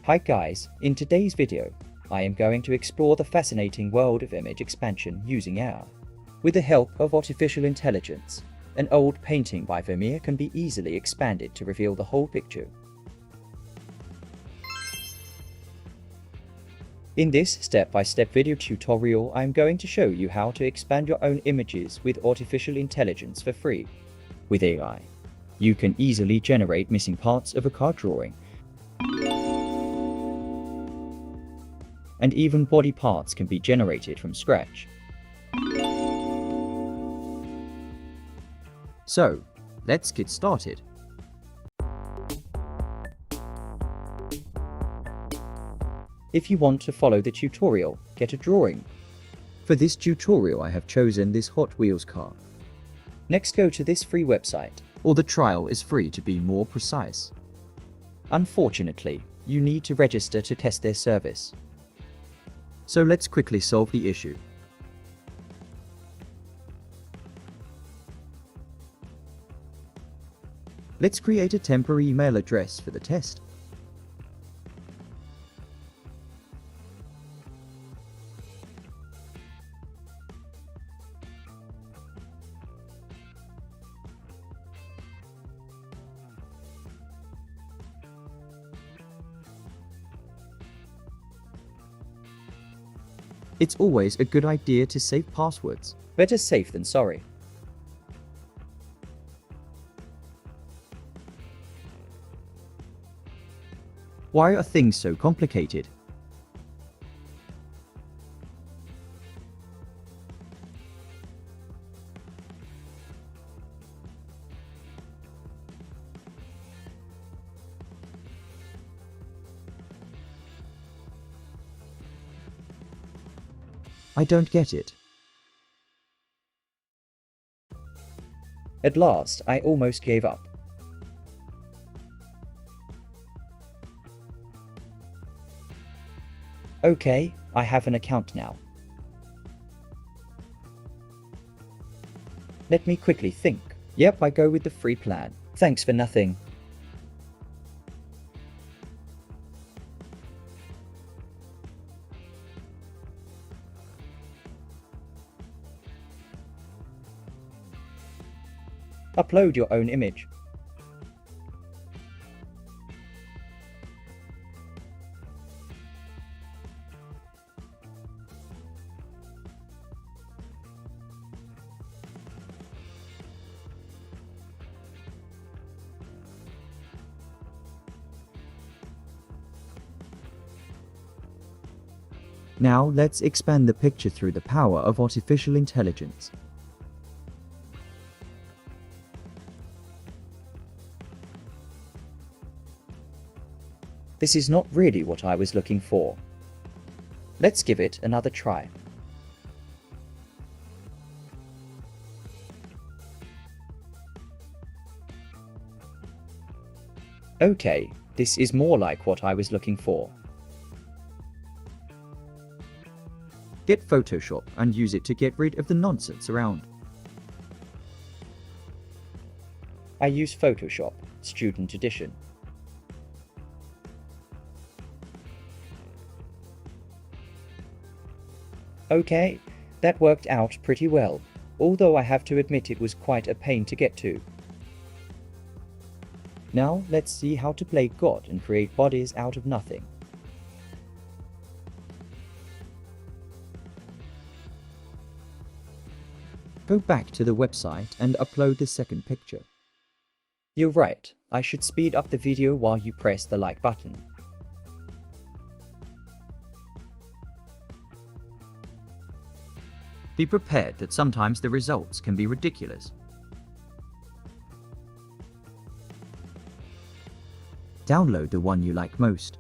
Hi guys, in today's video, I am going to explore the fascinating world of image expansion using AI. With the help of artificial intelligence, an old painting by Vermeer can be easily expanded to reveal the whole picture. In this step-by-step video tutorial, I am going to show you how to expand your own images with artificial intelligence for free. With AI, you can easily generate missing parts of a car drawing, and even body parts can be generated from scratch. So, let's get started. If you want to follow the tutorial, get a drawing. For this tutorial I have chosen this Hot Wheels car. Next, go to this free website, or the trial is free to be more precise. Unfortunately, you need to register to test their service. So let's quickly solve the issue. Let's create a temporary email address for the test. It's always a good idea to save passwords. Better safe than sorry. Why are things so complicated? I don't get it. At last, I almost gave up. Okay, I have an account now. Let me quickly think. Yep, I go with the free plan. Thanks for nothing. Upload your own image. Now let's expand the picture through the power of artificial intelligence. This is not really what I was looking for. Let's give it another try. Okay, this is more like what I was looking for. Get Photoshop and use it to get rid of the nonsense around. I use Photoshop, Student Edition. Okay, that worked out pretty well, although I have to admit it was quite a pain to get to. Now let's see how to play God and create bodies out of nothing. Go back to the website and upload the second picture. You're right, I should speed up the video while you press the like button. Be prepared that sometimes the results can be ridiculous. Download the one you like most.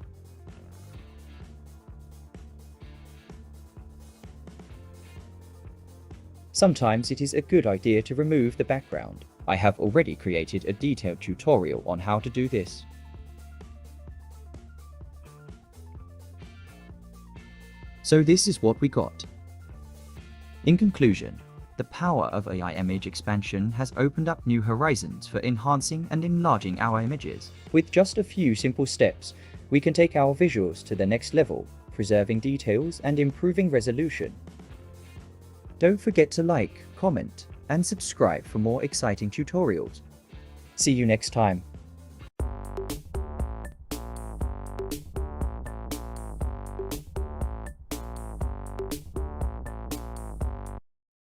Sometimes it is a good idea to remove the background. I have already created a detailed tutorial on how to do this. So this is what we got. In conclusion, The power of AI image expansion has opened up new horizons for enhancing and enlarging our images. With just a few simple steps, we can take our visuals to the next level, preserving details and improving resolution. Don't forget to like, comment, and subscribe for more exciting tutorials. See you next time.